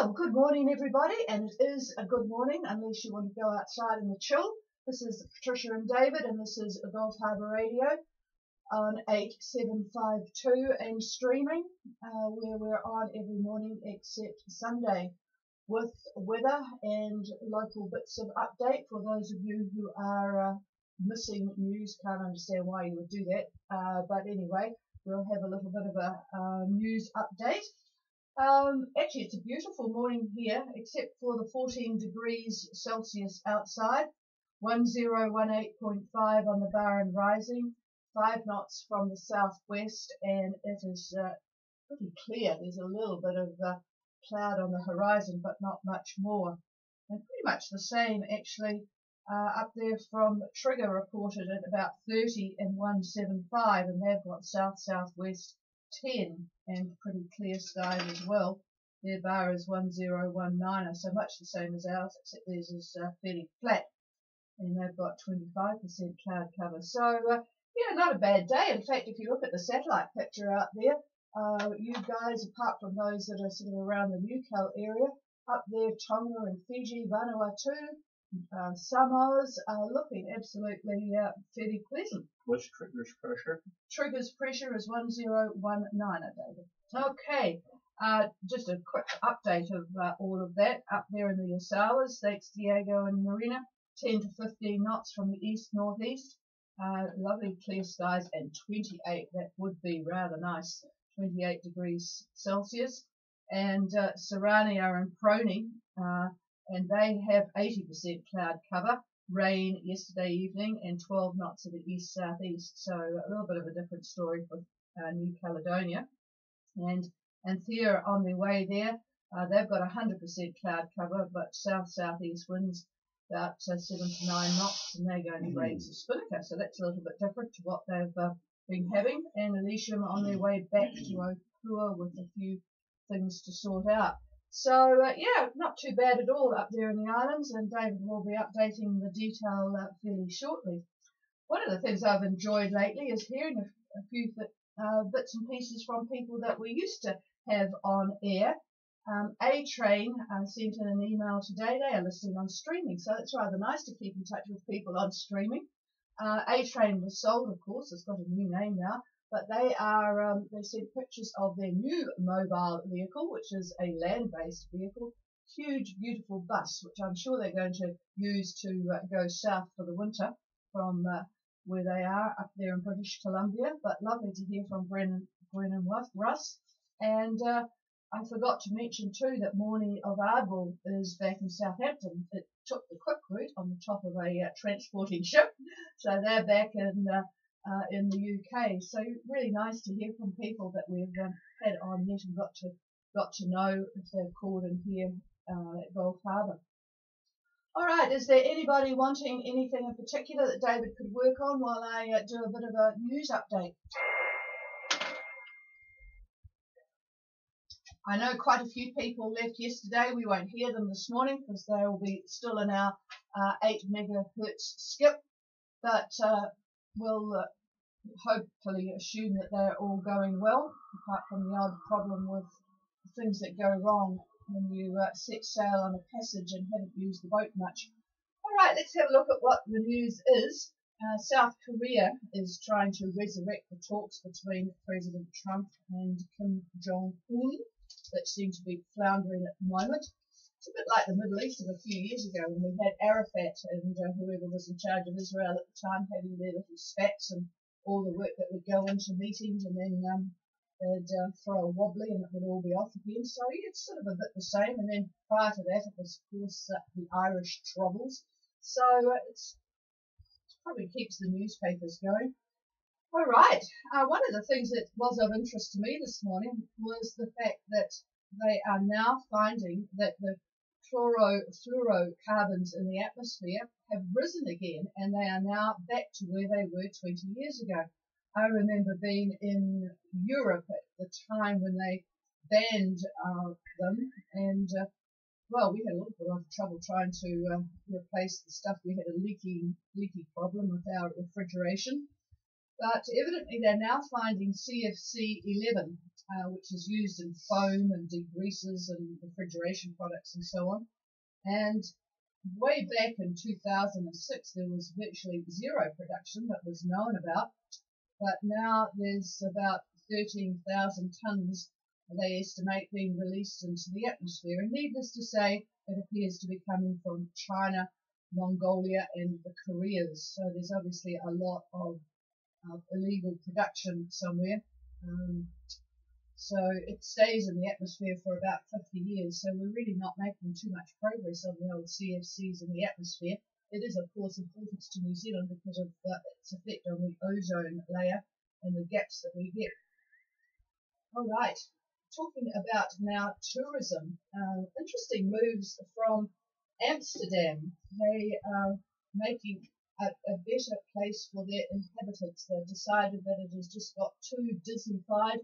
Well, good morning everybody, and it is a good morning unless you want to go outside in the chill. This is Patricia and David, and this is Gulf Harbour Radio on 8752 and streaming, where we're on every morning except Sunday, with weather and local bits of update for those of you who are missing news. Can't understand why you would do that, but anyway, we'll have a little bit of a news update. Actually, it's a beautiful morning here, except for the 14 degrees Celsius outside, 1018.5 on the Barron Rising, 5 knots from the southwest, and it is pretty clear. There's a little bit of cloud on the horizon, but not much more. And pretty much the same, actually, up there from Trigger reported at about 30 and 175, and they've got south-southwest 10 and pretty clear skies as well. Their bar is 1019, so much the same as ours, except theirs is fairly flat, and they've got 25% cloud cover. So yeah, not a bad day. In fact, if you look at the satellite picture out there, you guys, apart from those that are sort of around the Newcastle area, up there, Tonga and Fiji, Vanuatu, Samoa's are looking absolutely fairly pleasant. What's Trigger's pressure? Trigger's pressure is 1019, David. Okay, just a quick update of all of that. Up there in the Osawas, Lakes Diego and Marina, 10 to 15 knots from the east-northeast. Lovely clear skies, and 28, that would be rather nice, 28 degrees Celsius. And Serrania and Prony, and they have 80% cloud cover, rain yesterday evening, and 12 knots to the east-southeast. So a little bit of a different story for New Caledonia. And Anthea on their way there, they've got 100% cloud cover, but south-southeast winds about 7 to 9 knots, and they're going to raise the Spinnaker. So that's a little bit different to what they've been having. And Elysium on their way back to Opua with a few things to sort out. So yeah, not too bad at all up there in the islands, and David will be updating the detail fairly shortly. One of the things I've enjoyed lately is hearing a few bits and pieces from people that we used to have on air. A-Train sent in an email today. They are listening on streaming, so it's rather nice to keep in touch with people on streaming. A-Train was sold, of course. It's got a new name now. But they are, they sent pictures of their new mobile vehicle, which is a land-based vehicle, huge, beautiful bus, which I'm sure they're going to use to go south for the winter from where they are up there in British Columbia. But lovely to hear from Brennan Russ. And I forgot to mention too that Morning of Ardwell is back in Southampton. It took the quick route on the top of a transporting ship, so they're back in the UK. So really nice to hear from people that we've had on yet and got to know if they've called in here at Gulf Harbour. All right, is there anybody wanting anything in particular that David could work on while I do a bit of a news update? I know quite a few people left yesterday. We won't hear them this morning because they will be still in our 8 megahertz skip, but we'll hopefully assume that they're all going well, apart from the odd problem with things that go wrong when you set sail on a passage and haven't used the boat much. All right, let's have a look at what the news is. South Korea is trying to resurrect the talks between President Trump and Kim Jong-un that seem to be floundering at the moment. It's a bit like the Middle East of a few years ago when we had Arafat and whoever was in charge of Israel at the time having their little spats and all the work that would go into meetings, and then they'd throw a wobbly and it would all be off again. So yeah, it's sort of a bit the same. And then prior to that, it was of course the Irish Troubles. So it probably keeps the newspapers going. All right. One of the things that was of interest to me this morning was the fact that they are now finding that the fluorocarbons in the atmosphere have risen again, and they are now back to where they were 20 years ago. I remember being in Europe at the time when they banned them, and well, we had a little bit of trouble trying to replace the stuff. We had a leaky problem with our refrigeration. But evidently they're now finding CFC-11 which is used in foam and degreasers and refrigeration products and so on. And way back in 2006, there was virtually zero production that was known about, but now there's about 13,000 tons, they estimate, being released into the atmosphere. And needless to say, it appears to be coming from China, Mongolia, and the Koreas. So there's obviously a lot of illegal production somewhere. So it stays in the atmosphere for about 50 years. So we're really not making too much progress on the old CFCs in the atmosphere. It is, of course, important to New Zealand because of its effect on the ozone layer and the gaps that we get. All right, talking about now tourism. Interesting moves from Amsterdam. They are making a better place for their inhabitants. They've decided that it has just got too Disney-fied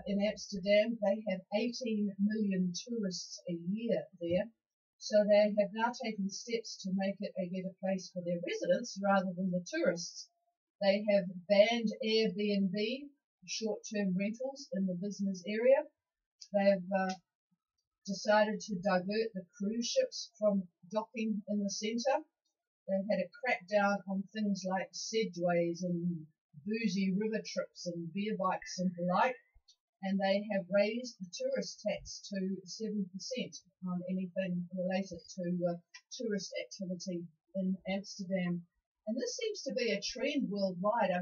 in Amsterdam. They have 18 million tourists a year there. So they have now taken steps to make it a better place for their residents rather than the tourists. They have banned Airbnb, short-term rentals, in the business area. They've decided to divert the cruise ships from docking in the centre. They've had a crackdown on things like sedgeways and boozy river trips and beer bikes and the like. And they have raised the tourist tax to 7% on anything related to tourist activity in Amsterdam. And this seems to be a trend worldwide.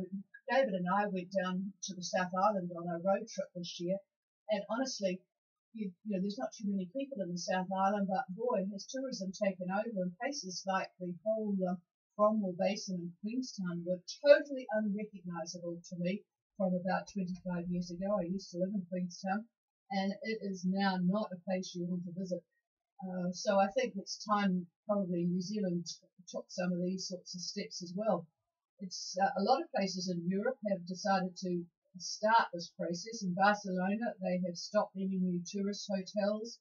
David and I went down to the South Island on a road trip this year, and honestly, you know, there's not too many people in the South Island, but boy, has tourism taken over, and places like the whole Cromwell Basin in Queenstown were totally unrecognisable to me from about 25 years ago. I used to live in Queenstown, and it is now not a place you want to visit. So I think it's time probably New Zealand took some of these sorts of steps as well. It's a lot of places in Europe have decided to start this process. In Barcelona, they have stopped any new tourist hotels.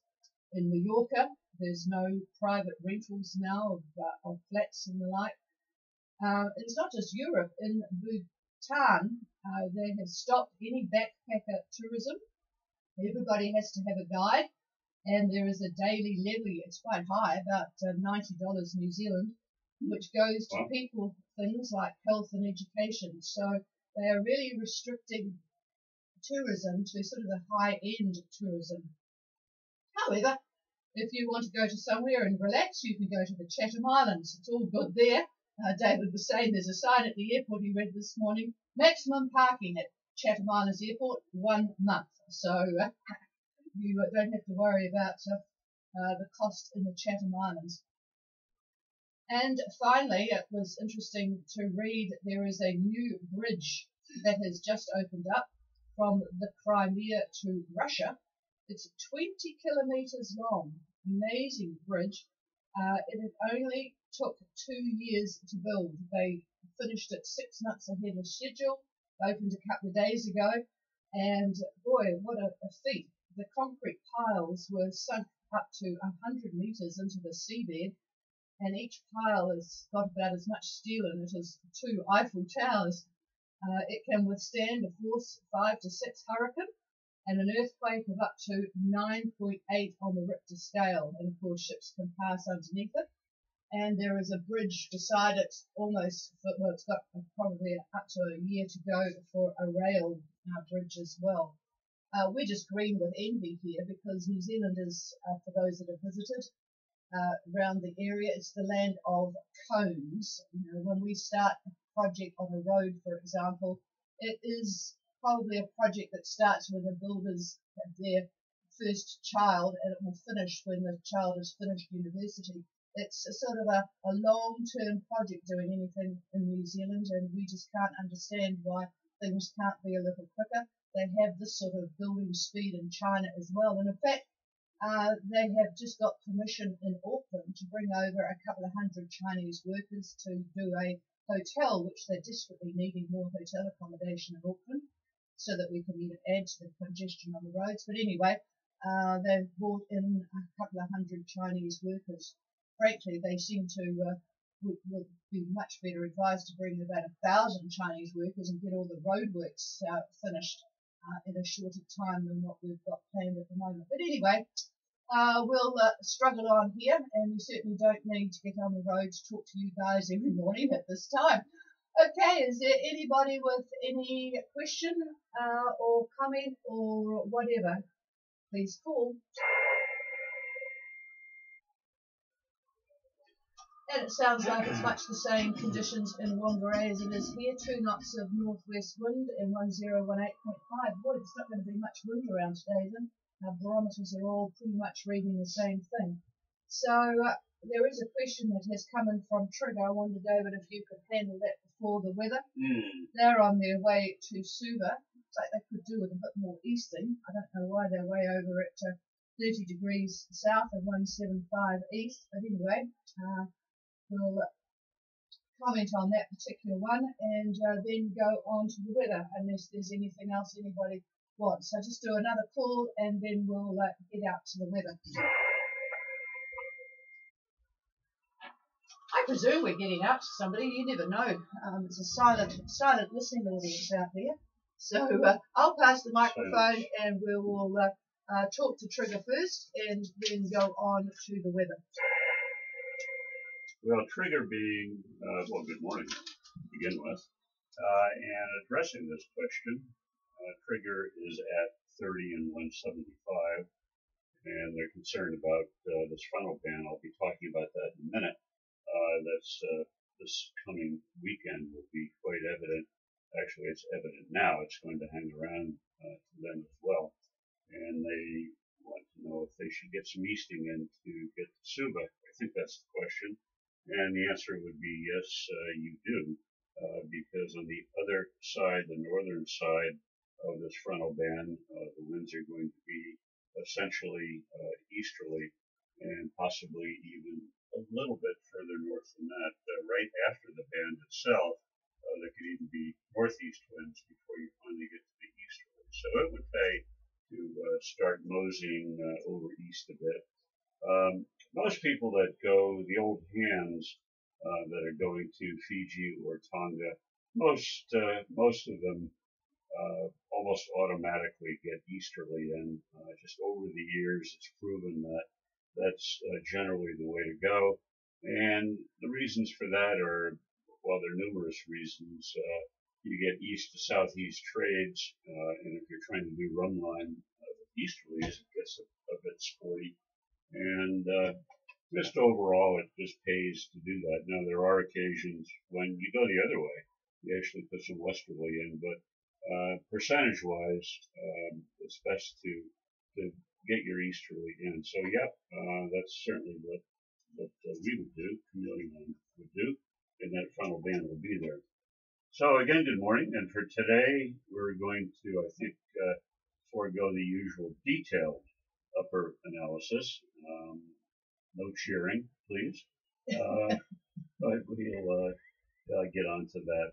In Mallorca, there's no private rentals now of flats and the like. It's not just Europe. In Bhutan, they have stopped any backpacker tourism. Everybody has to have a guide, and there is a daily levy. It's quite high, about $90 New Zealand, which goes to people things like health and education. So they are really restricting tourism to sort of the high-end tourism. However, if you want to go to somewhere and relax, you can go to the Chatham Islands. It's all good there. David was saying there's a sign at the airport he read this morning, maximum parking at Chatham Islands Airport, 1 month. So you don't have to worry about the cost in the Chatham Islands. And finally, it was interesting to read there is a new bridge that has just opened up from the Crimea to Russia. It's 20 kilometres long, amazing bridge. It had only took 2 years to build. They finished it 6 months ahead of schedule, opened a couple of days ago, and boy, what a feat. The concrete piles were sunk up to 100 metres into the seabed, and each pile has got about as much steel in it as 2 Eiffel Towers. It can withstand a force 5 to 6 hurricane and an earthquake of up to 9.8 on the Richter scale, and of course ships can pass underneath it. And there is a bridge beside it, almost, well, it's got probably up to a year to go for a rail bridge as well. We're just green with envy here because New Zealand is, for those that have visited, around the area, it's the land of cones. You know, when we start a project on a road, for example, it is probably a project that starts when the builders have their first child, and it will finish when the child has finished university. It's a sort of a long-term project doing anything in New Zealand, and we just can't understand why things can't be a little quicker. They have this sort of building speed in China as well, and in fact, they have just got permission in Auckland to bring over a couple of hundred Chinese workers to do a hotel, which they're desperately needing more hotel accommodation in Auckland, so that we can even add to the congestion on the roads. But anyway, they've brought in a couple of hundred Chinese workers. Frankly, they seem to would be much better advised to bring about 1,000 Chinese workers and get all the roadworks finished in a shorter time than what we've got planned at the moment. But anyway, we'll struggle on here, and we certainly don't need to get on the road to talk to you guys every morning at this time. Okay, is there anybody with any question or comment or whatever? Please call. And it sounds like it's much the same conditions in Whangarei as it is here. 2 knots of northwest wind and 1018.5. Boy, it's not going to be much wind around today then. Our barometers are all pretty much reading the same thing. So there is a question that has come in from Trigger. I wonder, David, if you could handle that before the weather. They're on their way to Suva. Like they could do with a bit more easting. I don't know why they're way over at 30 degrees south of 175 east. But anyway, we'll comment on that particular one and then go on to the weather unless there's anything else anybody wants. So just do another call and then we'll get out to the weather. I presume we're getting out to somebody. You never know. It's a silent listening audience out there. So I'll pass the microphone and we will talk to Trigger first and then go on to the weather. Well, Trigger being, well, good morning to begin with, and addressing this question, Trigger is at 30 and 175, and they're concerned about this frontal band. I'll be talking about that in a minute. This coming weekend will be quite evident. Actually, it's evident now. It's going to hang around to them as well. And they want to know if they should get some easting in to get to Suva. I think that's the question. And the answer would be yes, you do, because on the other side, the northern side of this frontal band, the winds are going to be essentially easterly and possibly even a little bit further north than that. Right after the band itself, there could even be northeast winds before you finally get to the easterly. So it would pay to start moseying over east a bit. Most people that go, the old hands that are going to Fiji or Tonga, most of them almost automatically get easterly, and just over the years it's proven that that's generally the way to go. And the reasons for that are, well, there are numerous reasons. You get east to southeast trades, and if you're trying to do run line easterlies, it gets a bit sporty. And just overall, it just pays to do that. Now, there are occasions when you go the other way. You actually put some westerly in, but percentage-wise, it's best to get your easterly in. So, yep, that's certainly what we would do, Chameleon would do, and that frontal band will be there. So, again, good morning. And for today, we're going to, I think, forego the usual detailed upper analysis. No cheering, please. But we'll get onto that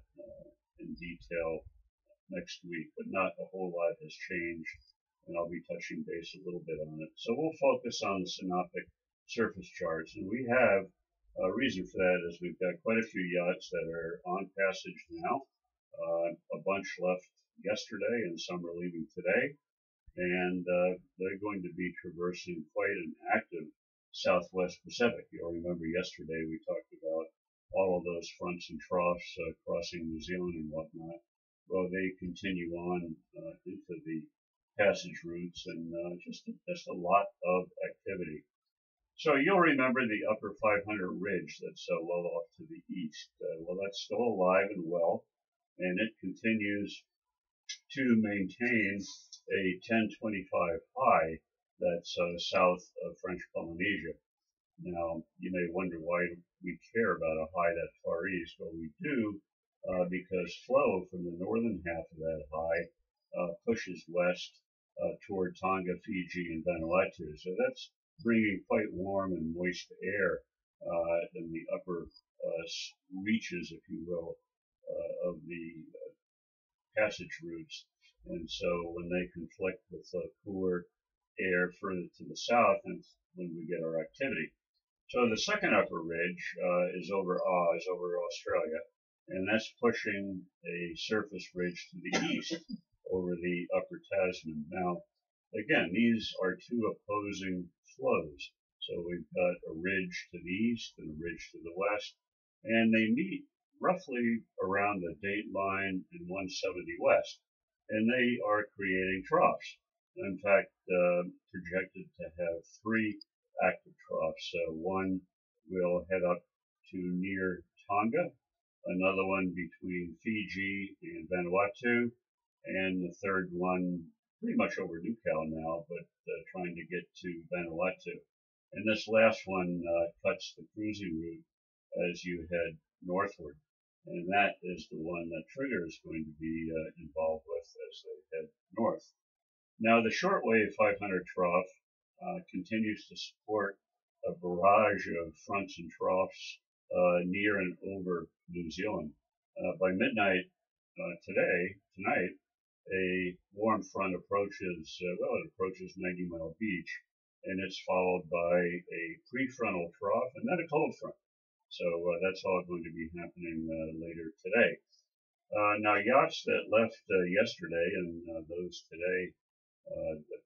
in detail next week. But not a whole lot has changed, and I'll be touching base a little bit on it. So we'll focus on the synoptic surface charts, and we have a reason for that is we've got quite a few yachts that are on passage now. A bunch left yesterday, and some are leaving today. And they're going to be traversing quite an active Southwest Pacific. You'll remember yesterday we talked about all of those fronts and troughs crossing New Zealand and whatnot. Well, they continue on into the passage routes and just a lot of activity. So you'll remember the upper 500 ridge that's well off to the east. Well, that's still alive and well, and it continues to maintain a 1025 high that's south of French Polynesia. Now, you may wonder why we care about a high that far east. Well, we do because flow from the northern half of that high pushes west toward Tonga, Fiji, and Vanuatu. So that's bringing quite warm and moist air in the upper reaches, if you will, of the passage routes. And so when they conflict with cooler air further to the south, and when we get our activity. So the second upper ridge is over Australia, and that's pushing a surface ridge to the east over the upper Tasman. Now, again, these are two opposing flows. So we've got a ridge to the east and a ridge to the west, and they meet roughly around the date line in 170 west, and they are creating troughs. In fact, projected to have 3 active troughs. One will head up to near Tonga, another one between Fiji and Vanuatu, and the third one pretty much over Newcastle now, but trying to get to Vanuatu. And this last one cuts the cruising route as you head northward. And that is the one that Trigger is going to be involved with as they head north. Now, the shortwave 500 trough continues to support a barrage of fronts and troughs near and over New Zealand. By midnight tonight, a warm front approaches, it approaches 90 Mile Beach, and it's followed by a prefrontal trough and then a cold front. So that's all going to be happening later today. Now, yachts that left yesterday and those today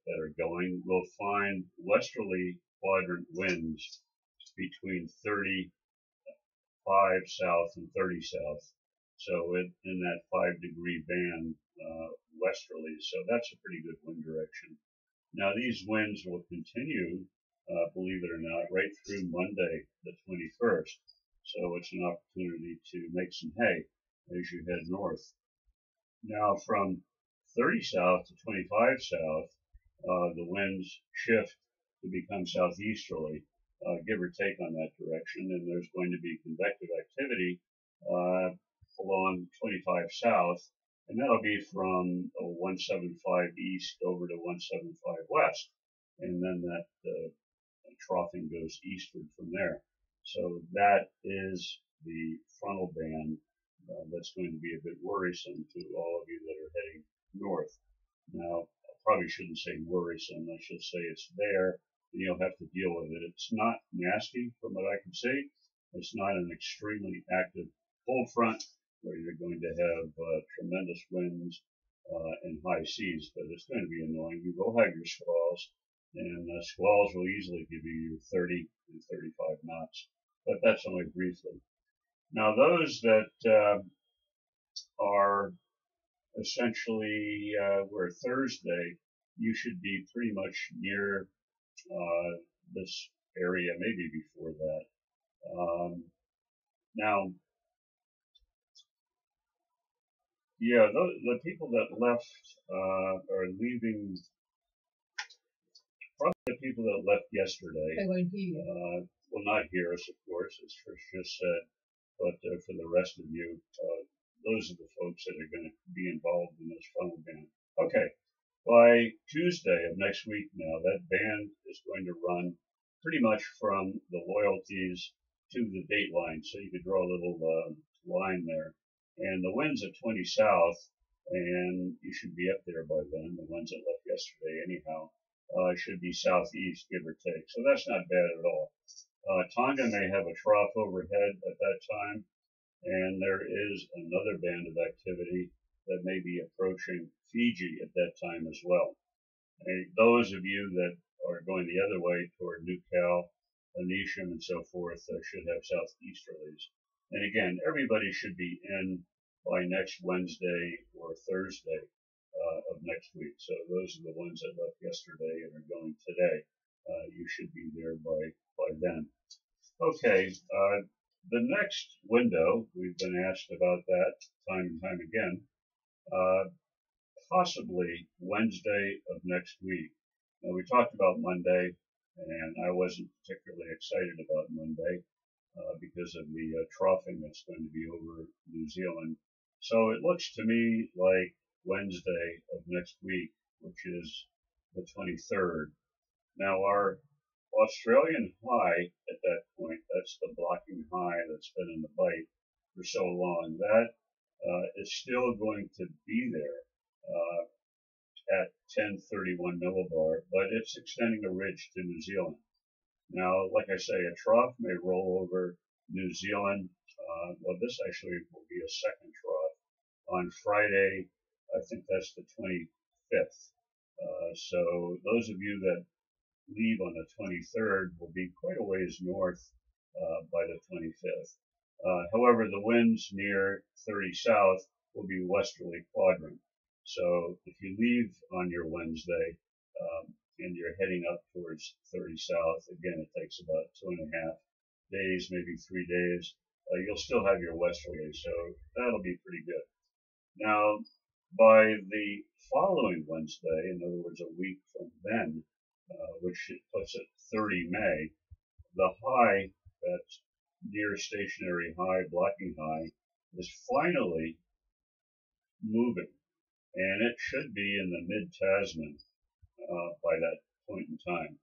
that are going will find westerly quadrant winds between 35 south and 30 south. So in that 5-degree band westerly. So that's a pretty good wind direction. Now these winds will continue, believe it or not, right through Monday the 21st. So it's an opportunity to make some hay as you head north. Now from 30 south to 25 south, the winds shift to become southeasterly, give or take on that direction, and there's going to be convective activity along 25 south, and that'll be from 175 east over to 175 west, and then that troughing goes eastward from there. So that is the frontal band that's going to be a bit worrisome to all of you that are heading north. Now, I probably shouldn't say worrisome, I should say it's there, and you'll have to deal with it. It's not nasty from what I can see. It's not an extremely active cold front where you're going to have tremendous winds and high seas, but it's going to be annoying. You will have your squalls, and squalls will easily give you your 30 and 35 knots, but that's only briefly. Now, those that are essentially where Thursday, you should be pretty much near this area, maybe before that. Now, yeah, the people that left are leaving. Probably the people that left yesterday. They won't hear you. Will not hear us, of course, as Trish just said. But for the rest of you, those are the folks that are going to be involved in this funnel band. Okay, by Tuesday of next week now, that band is going to run pretty much from the loyalties to the date line. So you could draw a little line there. And the winds at 20 south, and you should be up there by then, the ones that left yesterday anyhow, should be southeast, give or take. So that's not bad at all. Tonga may have a trough overhead at that time, and there is another band of activity that may be approaching Fiji at that time as well. And those of you that are going the other way toward Newcastle, Anisham, and so forth should have southeasterlies. And again, everybody should be in by next Wednesday or Thursday of next week. So those are the ones that left yesterday and are going today. You should be there by then. Okay, the next window, we've been asked about that time and time again, possibly Wednesday of next week. Now, we talked about Monday, and I wasn't particularly excited about Monday because of the troughing that's going to be over New Zealand. So it looks to me like Wednesday of next week, which is the 23rd. Now, our Australian high at that point, that's the blocking high that's been in the bite for so long, that is still going to be there at 1031 millibar, but it's extending a ridge to New Zealand. Now, like I say, a trough may roll over New Zealand. Well, this actually will be a second trough on Friday I think that's the 25th. So those of you that leave on the 23rd will be quite a ways north by the 25th. However, the winds near 30 south will be westerly quadrant. So if you leave on your Wednesday and you're heading up towards 30 south, again, it takes about 2.5 days, maybe 3 days. You'll still have your westerly, so that'll be pretty good. Now, by the following Wednesday, in other words, a week from then, which puts it 30 May, the high, that's near stationary high, blocking high, is finally moving. And it should be in the mid-Tasman by that point in time.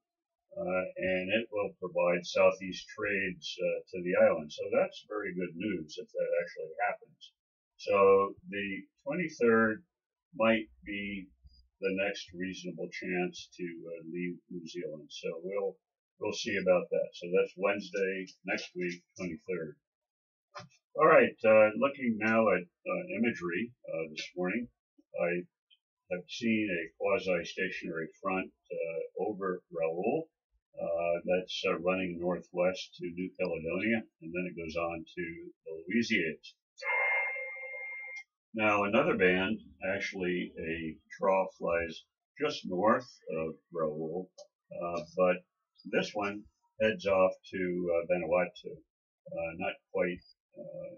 And it will provide southeast trades to the island. So that's very good news if that actually happens. So the 23rd might be the next reasonable chance to leave New Zealand. So we'll see about that. So that's Wednesday next week, 23rd. All right, looking now at imagery this morning, I have seen a quasi-stationary front over Raoul. That's running northwest to New Caledonia, and then it goes on to the Louisiades. Now another band, actually a trough, lies just north of Raoul, but this one heads off to Vanuatu, not quite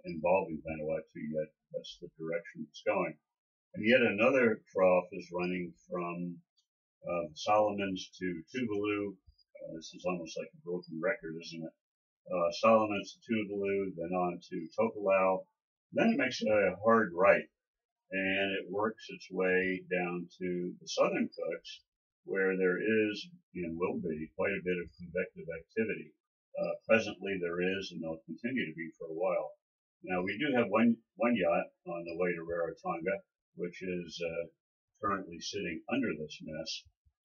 involving Vanuatu yet. That's the direction it's going. And yet another trough is running from Solomons to Tuvalu. This is almost like a broken record, isn't it? Solomons to Tuvalu, then on to Tokelau. Then it makes a hard right, and it works its way down to the southern Cooks, where there is and will be quite a bit of convective activity. Presently there is, and there'll continue to be for a while. Now we do have one yacht on the way to Rarotonga, which is currently sitting under this mess.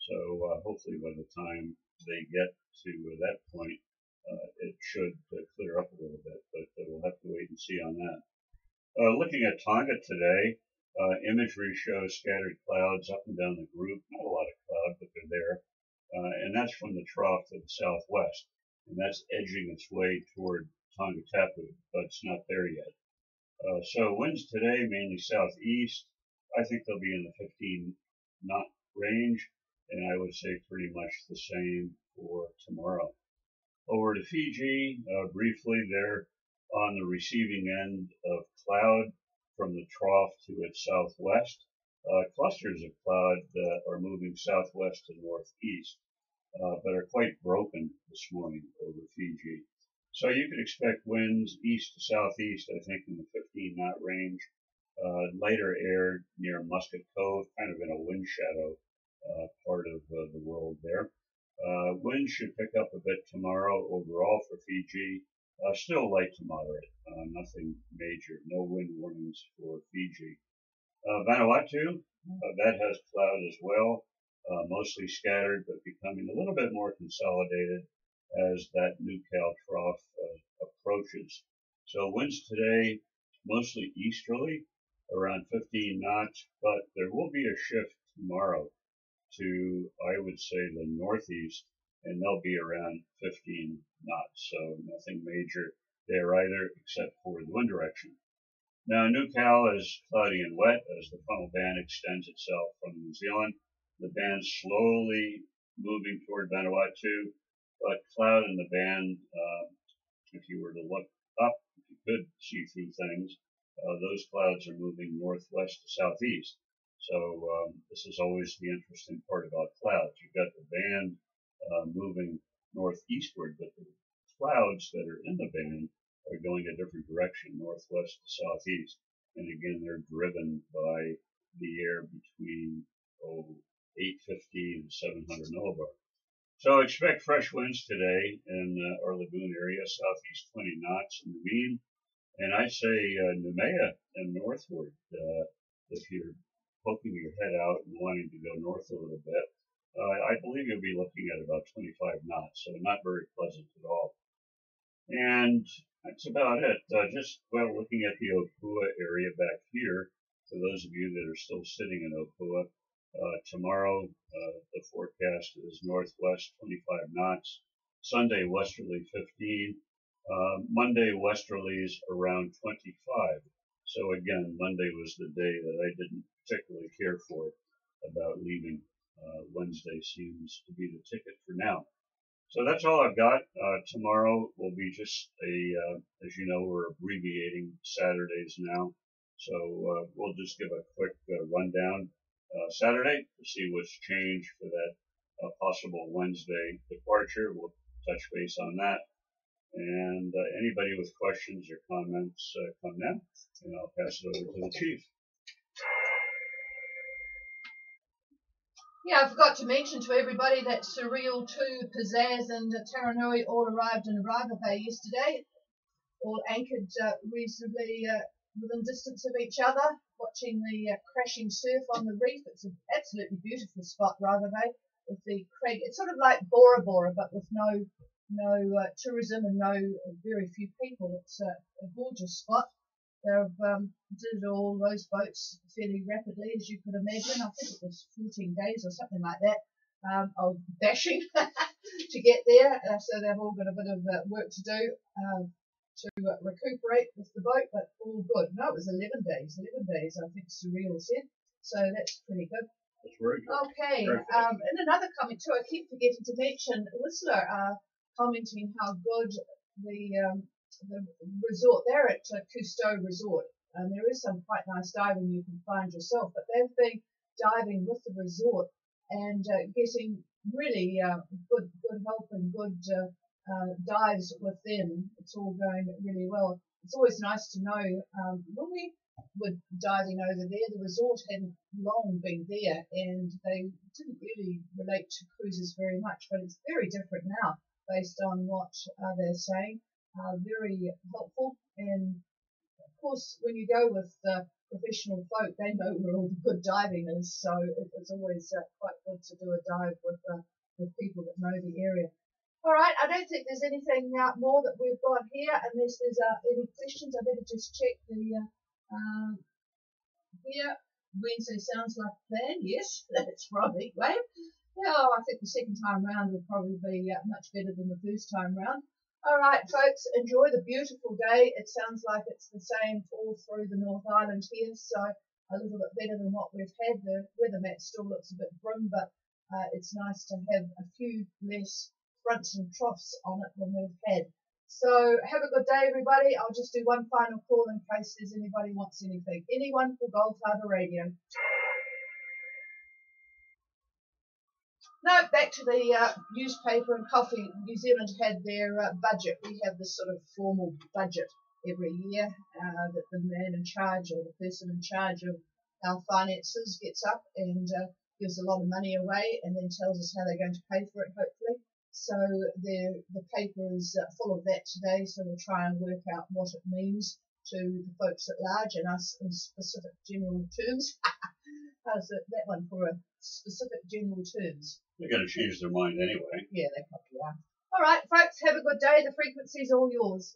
So hopefully by the time they get to that point, it should clear up a little bit, but we'll have to wait and see on that. Looking at Tonga today, imagery shows scattered clouds up and down the group. Not a lot of cloud, but they're there. And that's from the trough to the southwest. And that's edging its way toward Tonga Tapu, but it's not there yet. So winds today, mainly southeast. I think they'll be in the 15 knot range, and I would say pretty much the same for tomorrow. Over to Fiji, briefly, they're on the receiving end of cloud from the trough to its southwest. Clusters of cloud that are moving southwest to northeast, but are quite broken this morning over Fiji. So you could expect winds east to southeast, I think, in the 15 knot range. Lighter air near Muscat Cove, kind of in a wind shadow part of the world there. Winds should pick up a bit tomorrow overall for Fiji. Still light to moderate, nothing major, no wind warnings for Fiji. Vanuatu, that has cloud as well, mostly scattered, but becoming a little bit more consolidated as that New Cal trough approaches. So winds today mostly easterly, around 15 knots, but there will be a shift tomorrow to, I would say, the northeast, and they'll be around 15 knots. So nothing major there either, except for the wind direction. Now, New Cal is cloudy and wet as the frontal band extends itself from New Zealand. The band slowly moving toward Vanuatu, but cloud in the band, if you were to look up, you could see through things. Those clouds are moving northwest to southeast. So this is always the interesting part about clouds. You've got the band moving northeastward, but the clouds that are in the band are going a different direction, northwest to southeast. And again, they're driven by the air between 850 and 700 millibar. So expect fresh winds today in our lagoon area, southeast 20 knots in the mean. And I say Noumea and northward, if you're poking your head out and wanting to go north a little bit, I believe you'll be looking at about 25 knots, so not very pleasant at all. And that's about it. Just looking at the Opua area back here, For those of you that are still sitting in Opua, tomorrow the forecast is northwest 25 knots. Sunday westerly 15. Monday westerlies around 25. So again, Monday was the day that I didn't particularly care for about leaving. Wednesday seems to be the ticket for now. So that's all I've got. Tomorrow will be just as you know, we're abbreviating Saturdays now. So we'll just give a quick rundown Saturday to see what's changed for that possible Wednesday departure. We'll touch base on that. And anybody with questions or comments, come now, and I'll pass it over to the chief. Yeah, I forgot to mention to everybody that Surreal 2, Pizzazz and Taranui all arrived in Ryva Bay yesterday, all anchored reasonably within distance of each other, watching the crashing surf on the reef. It's an absolutely beautiful spot, Ryva Bay, with the crag. It's sort of like Bora Bora, but with no tourism and very few people. It's a gorgeous spot. They've did all those boats fairly rapidly, as you could imagine. I think it was 14 days or something like that of bashing to get there. So they've all got a bit of work to do to recuperate with the boat, but all good. No, it was 11 days. 11 days, I think Surreal said. So that's pretty good. That's very good. Okay. And another comment too, I keep forgetting to mention, Whistler commenting how good the resort there at Cousteau Resort. There is some quite nice diving you can find yourself, but they've been diving with the resort and getting really good help and good dives with them. It's all going really well. It's always nice to know when we were diving over there, the resort hadn't long been there and they didn't really relate to cruises very much, but it's very different now based on what they're saying. Very helpful, and of course when you go with professional folk, they know where all the good diving is, so it's always quite good to do a dive with people that know the area. Alright, I don't think there's anything more that we've got here, unless there's any questions. I better just check the here. Wednesday sounds like a plan. Yes, that's right, Wave. Yeah, I think the second time round will probably be much better than the first time round. All right, folks, enjoy the beautiful day. It sounds like it's the same all through the North Island here, so a little bit better than what we've had. The weather map still looks a bit grim, but it's nice to have a few less fronts and troughs on it than we've had. So have a good day, everybody. I'll just do one final call in case there's anybody wants anything. Anyone for Gold Harbour Radio? No, back to the newspaper and coffee. New Zealand had their budget. We have this sort of formal budget every year that the man in charge or the person in charge of our finances gets up and gives a lot of money away and then tells us how they're going to pay for it, hopefully. So the paper is full of that today, so we'll try and work out what it means to the folks at large and us in specific general terms. How's that one for a specific general terms? They're going to change their mind anyway. Yeah, they probably are. All right, folks, have a good day. The frequency's all yours.